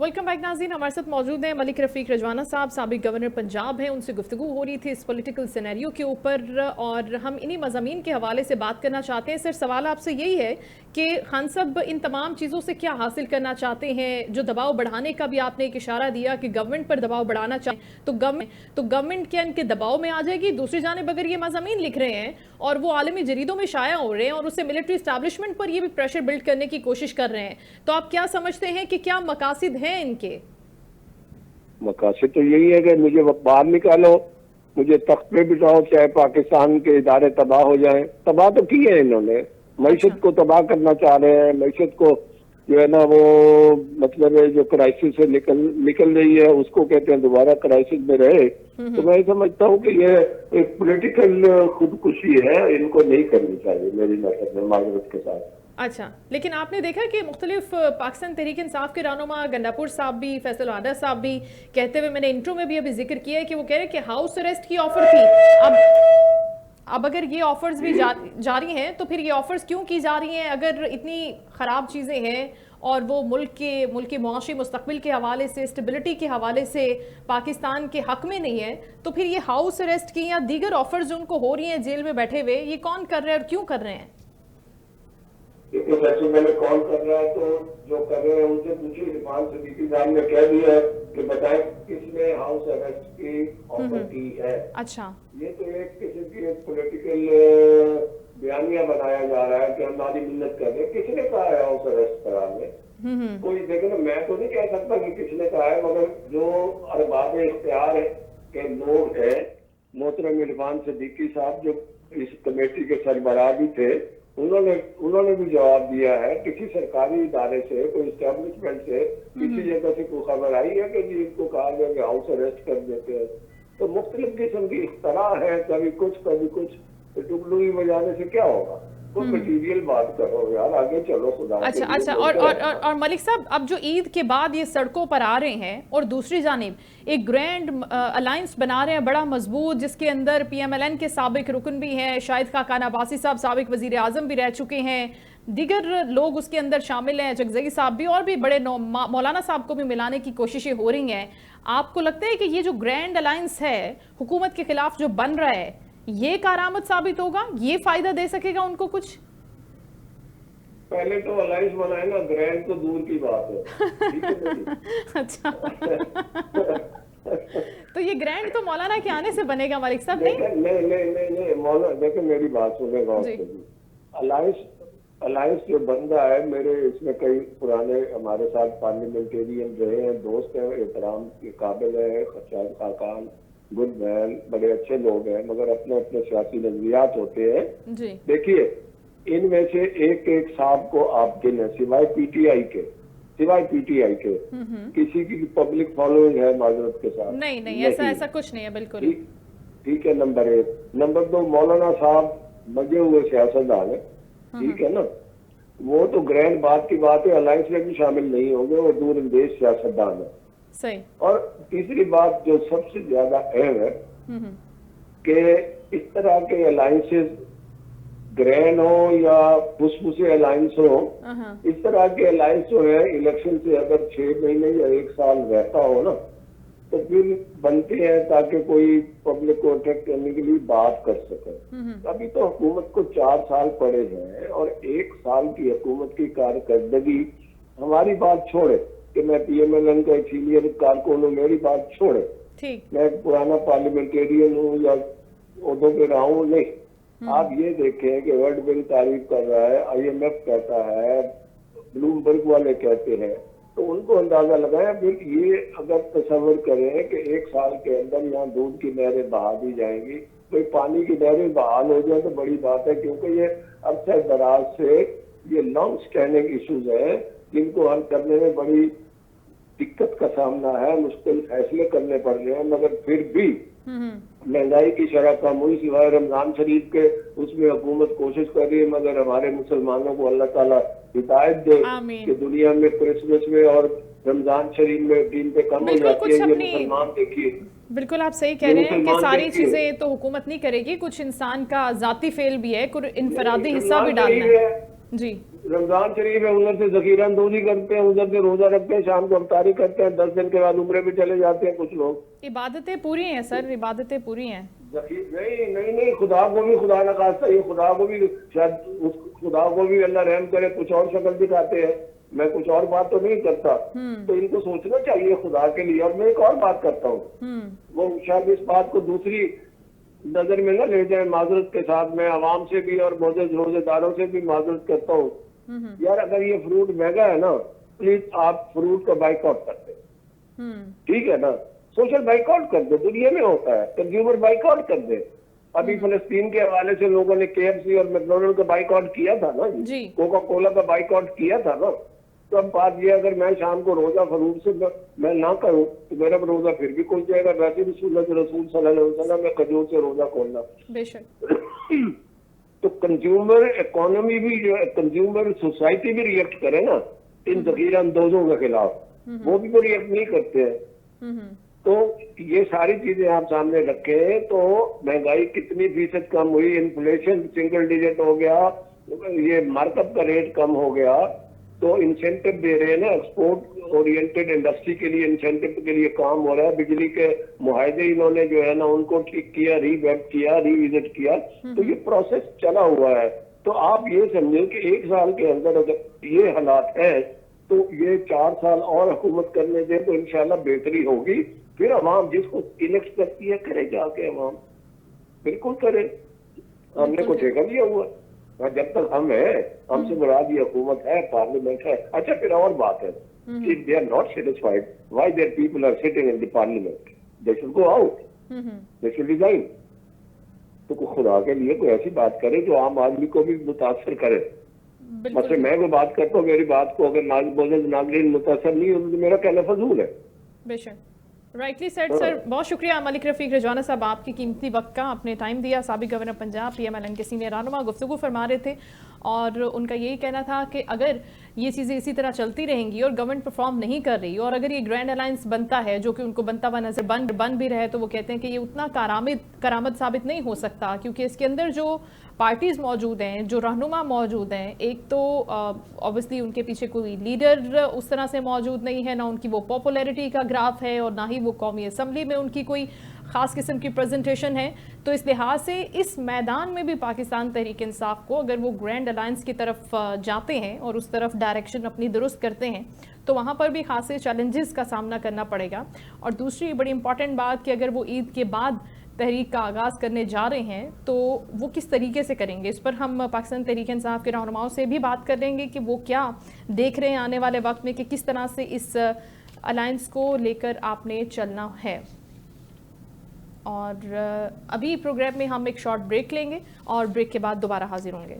Welcome back नाज़रीन। हमारे साथ मौजूद हैं मलिक रफ़ीक रजवाना साहब, साबिक गवर्नर पंजाब हैं। उनसे गुफ्तगू हो रही थी इस पॉलिटिकल सिनेरियो के ऊपर और हम इन्हीं मज़ामीन के हवाले से बात करना चाहते हैं। सर, सवाल आपसे यही है कि खान साहब इन तमाम चीज़ों से क्या हासिल करना चाहते हैं? जो दबाव बढ़ाने का भी आपने एक इशारा दिया कि गवर्नमेंट पर दबाव बढ़ाना चाहें तो गवर्नमेंट क्या इनके दबाव में आ जाएगी? दूसरी जानिब अगर ये मज़ामीन लिख रहे हैं और वो आलमी जरीदों में शाया हो रहे हैं और उससे मिलिट्री इस्टेब्लिशमेंट पर ये भी प्रेशर बिल्ड करने की कोशिश कर रहे हैं, तो आप क्या समझते हैं कि क्या मकासिद हैं इनके? मकासद तो यही है कि मुझे बाहर निकालो, मुझे तख्त पे बिठाओ, चाहे पाकिस्तान के इदारे तबाह हो जाएं। तबाह तो की है इन्होंने, मईशत को तबाह करना चाह रहे हैं। मईशत को जो है ना वो मतलब जो क्राइसिस से निकल रही है उसको कहते हैं दोबारा क्राइसिस में रहे। तो मैं समझता हूँ कि ये एक पॉलिटिकल खुदकुशी है, इनको नहीं करनी चाहिए मेरी नजर में, माजरत के साथ। अच्छा, लेकिन आपने देखा कि मुख्तलिफ पाकिस्तान तहरीक इंसाफ के रहनुमा गंडापुर साहब भी, फैसल वाडा साहब भी कहते हुए, मैंने इंट्रो में भी अभी जिक्र किया है कि वो कह रहे हैं कि हाउस अरेस्ट की ऑफर थी। अब अगर ये ऑफर्स भी जारी हैं तो फिर ये ऑफर्स क्यों की जा रही हैं? अगर इतनी ख़राब चीज़ें हैं और वो मुल्क के मुआशी मुस्तकबिल के हवाले से, स्टेबिलिटी के हवाले से पाकिस्तान के हक में नहीं है, तो फिर ये हाउस अरेस्ट की या दीगर ऑफर्स जो उनको हो रही हैं जेल में बैठे हुए, ये कौन कर रहे हैं और क्यों कर रहे हैं? देखिए, वैसे मैंने कॉल कर रहा है तो जो कर रहे हैं उनसे पूछिए। इरफान सिद्दीकी साहब ने कह दिया है कि बताएं किसने हाउस अरेस्ट की ऑफर की है। अच्छा, ये तो एक किस्म की एक पॉलिटिकल बयानिया बनाया जा रहा है कि हमारी मिन्नत कर रहे हैं। किसने कहा है हाउस अरेस्ट कराने? कोई देखे ना, मैं तो नहीं कह सकता कि किसने कहा है, मगर जो अरबाब इख्तियार के लोग हैं, मोहतरम इरफान सिद्दीकी साहब जो इस कमेटी के सरबराह भी थे, उन्होंने भी जवाब दिया है। किसी सरकारी इदारे से, कोई एस्टेब्लिशमेंट से, किसी जगह से कोई खबर आई है कि जी इनको कहा गया कि हाउस अरेस्ट कर देते हैं? तो मुख्तलिफ किस्म की इख्तरा है, कभी कुछ कभी कुछ। टुकड़ुई बजाने से क्या होगा? कुछ मटीरियल बात करो यार, आगे चलो खुदा। अच्छा और मलिक साहब, अब जो ईद के बाद ये सड़कों पर आ रहे हैं और दूसरी जानिब एक ग्रैंड अलायंस बना रहे हैं बड़ा मजबूत, जिसके अंदर PMLN के साबिक रुकन भी हैं, शाहिद खाकान अब्बासी साहब साबिक वजीर आजम भी रह चुके हैं, दीगर लोग उसके अंदर शामिल हैं, जगजई साहब भी, और भी बड़े मौलाना साहब को भी मिलाने की कोशिशें हो रही हैं। आपको लगता है कि ये जो ग्रैंड अलायंस है हुकूमत के खिलाफ जो बन रहा है, ये कारआमद साबित होगा? ये फायदा दे सकेगा उनको कुछ? पहले तो अलायंस बनाए ना, ग्रैंड तो दूर की बात है। ठीक है अच्छा तो ये ग्रैंड तो मौलाना के आने से बनेगा मलिक साहब? नहीं मौलाना, देखो मेरी बात सुनेगा। अलायंस जो बन रहा है, मेरे इसमें कई पुराने हमारे साथ पार्लियामेंटेरियन रहे हैं, दोस्त हैं, एहतराम के काबिल है, शाहिद खाकान, गुड मैन, बड़े अच्छे लोग हैं, मगर अपने अपने सियासी नजरियात होते हैं। देखिए, इनमें से एक एक साहब को आप गिने, सिवाय पीटीआई के किसी की पब्लिक फॉलोइंग है माजरत के साथ? नहीं ऐसा कुछ नहीं है, बिल्कुल ठीक है। नंबर 1। नंबर 2, मौलाना साहब मजे हुए सियासतदान है, ठीक है ना, वो तो ग्रैंड बात की बात है, अलायंस में भी शामिल नहीं होंगे, वो दूरंदेश सियासतदान है। सही। और तीसरी बात जो सबसे ज्यादा अहम है कि इस तरह के अलायंसेस, ग्रैंड हो या फुसफुसे अलायंस हो, इस तरह के अलायंस जो है इलेक्शन से अगर 6 महीने या 1 साल रहता हो ना, तो फिर बनते हैं ताकि कोई पब्लिक को अट्रैक्ट करने के लिए बात कर सके। अभी तो हुकूमत को 4 साल पड़े हैं और 1 साल की हुकूमत की कारकर्दगी, हमारी बात छोड़े कि मैं PMLN का एक सीनियर कारकुन हूँ, मेरी बात छोड़े, मैं पुराना पार्लियामेंटेरियन हूँ या उहदों पे रहा हूँ, नहीं। आप ये देखें कि वर्ल्ड बैंक तारीफ कर रहा है, IMF कहता है, ब्लूमबर्ग वाले कहते हैं, तो उनको अंदाजा लगाया। फिर ये अगर तस्वर करें कि 1 साल के अंदर यहाँ दूध की नहरें बहा दी जाएंगी, तो पानी की नहरें बहाल हो जाए तो बड़ी बात है, क्योंकि ये अरसे दराज से ये लॉन्ग स्टैंडिंग इश्यूज हैं जिनको हल करने में बड़ी दिक्कत का सामना है, मुश्किल फैसले करने पड़ रहे हैं, मगर फिर भी महंगाई की शरह कम हुई, सिवाय रमजान शरीफ के, उसमें हुकूमत कोशिश कर रही है, मगर हमारे मुसलमानों को अल्लाह ताला हिदायत दे कि दुनिया में क्रिसमस में और रमजान शरीफ में कीमतें कम हो जाती है। ये मुसलमान देखिए, बिल्कुल आप सही कह रहे हैं कि सारी चीजें तो हुकूमत नहीं करेगी, कुछ इंसान का जाती फेल भी है, कुछ इनफरादी हिस्सा भी डालना है। जी, रमजान शरीफ है, उधर से जखीरा अंदोजी करते हैं, उधर से रोजा रखते हैं, शाम को अफ्तारी करते हैं, 10 दिन के बाद उम्रे भी चले जाते हैं कुछ लोग। इबादतें पूरी हैं सर, इबादतें पूरी हैं। नहीं नहीं नहीं, खुदा को भी, खुदा न खास्ता, ये खुदा को भी शायद, उस खुदा को भी अल्लाह रहम करे, कुछ और शक्ल दिखाते हैं। मैं कुछ और बात तो नहीं करता, तो इनको सोचना चाहिए खुदा के लिए। और मैं एक और बात करता हूँ, वो शायद इस बात को दूसरी नजर में ना ले जाए, माजरत के साथ मैं आवाम से भी और मोअज़्ज़िज़ रोजेदारों से भी माजरत करता हूँ। यार अगर ये फ्रूट महंगा है ना, प्लीज आप फ्रूट का बाइकआउट कर दे, ठीक है ना, सोशल बाइकआउट कर दे, दुनिया में होता है, कंज्यूमर बाइकआउट कर दे। अभी फलस्तीन के हवाले से लोगों ने KFC और मैकडोनल्ड का बाइकआउट किया था ना, कोका कोला का बाइकआउट किया था ना। तो अब बात ये, अगर मैं शाम को रोजा फ्रूट से मैं ना करूं तो मेरा रोजा फिर भी खुल जाएगा। वैसे भी सुन्नत रसूल सल्लल्लाहु अलैहि वसल्लम में खजूर से रोजा खोलना। बेशक। तो कंज्यूमर इकोनॉमी भी जो है, कंज्यूमर सोसाइटी भी रिएक्ट करे ना इन जखीरा अंदोजों के खिलाफ, वो भी तो रिएक्ट नहीं करते हैं। तो ये सारी चीजें आप सामने रखें तो महंगाई कितनी फीसद कम हुई, इन्फ्लेशन सिंगल डिजिट हो गया, ये मार्कअप का रेट कम हो गया। तो इंसेंटिव दे रहे हैं ना, एक्सपोर्ट ओरिएंटेड इंडस्ट्री के लिए इंसेंटिव के लिए काम हो रहा है। बिजली के मुआहदे इन्होंने जो है ना उनको ठीक किया, रीवैप किया, रिविजिट किया। तो ये प्रोसेस चला हुआ है। तो आप ये समझें कि 1 साल के अंदर अगर ये हालात है तो ये 4 साल और हुकूमत करने दें तो इंशाल्लाह बेहतरी होगी। फिर अवाम जिसको इलेक्ट करती है करे जाके, अवाम बिल्कुल करे। हमने को ठेका लिया हुआ है, जब तक हम है, हमसे मुराद ये हुकूमत है, पार्लियामेंट है। अच्छा फिर और बात है, if they are not satisfied, why their people are sitting in the parliament, they should go out, they should resign. तो खुदा के लिए कोई ऐसी बात करे जो आम आदमी को भी मुतासर करे। मतलब मैं कोई बात करता हूँ, मेरी बात को अगर नागरिक मुतासर नहीं हो तो मेरा कहना फजूल है। बेशक, राइटली सेड सर। बहुत शुक्रिया मलिक रफ़ीक रिजवाना साहब, आपकी कीमती वक्त का आपने टाइम दिया। साबिक गवर्नर पंजाब PMLN के सीनियर रहनुमा गुफ्तगू फरमा रहे थे और उनका यही कहना था कि अगर ये चीज़ें इसी तरह चलती रहेंगी और गवर्नमेंट परफॉर्म नहीं कर रही और अगर ये ग्रैंड अलायंस बनता है जो कि उनको बनता हुआ नजर बन भी रहे, तो वो कहते हैं कि ये उतना करामद साबित नहीं हो सकता, क्योंकि इसके अंदर जो पार्टीज़ मौजूद हैं, जो रहनुमा मौजूद हैं, एक तो ऑब्वियसली उनके पीछे कोई लीडर उस तरह से मौजूद नहीं है, ना उनकी वो पॉपुलैरिटी का ग्राफ है और ना ही वो कौमी असम्बली में उनकी कोई ख़ास किस्म की प्रेजेंटेशन है। तो इस लिहाज से इस मैदान में भी पाकिस्तान तहरीक इंसाफ को अगर वो ग्रैंड अलायंस की तरफ जाते हैं और उस तरफ डायरेक्शन अपनी दुरुस्त करते हैं तो वहाँ पर भी खासे चैलेंजेस का सामना करना पड़ेगा। और दूसरी बड़ी इंपॉर्टेंट बात कि अगर वो ईद के बाद तहरीक का आगाज़ करने जा रहे हैं तो वो किस तरीके से करेंगे, इस पर हम पाकिस्तान तहरीक इंसाफ के रहनुमाओं से भी बात कर लेंगे कि वो क्या देख रहे हैं आने वाले वक्त में कि किस तरह से इस अलायंस को लेकर आपने चलना है। और अभी प्रोग्राम में हम एक शॉर्ट ब्रेक लेंगे और ब्रेक के बाद दोबारा हाजिर होंगे।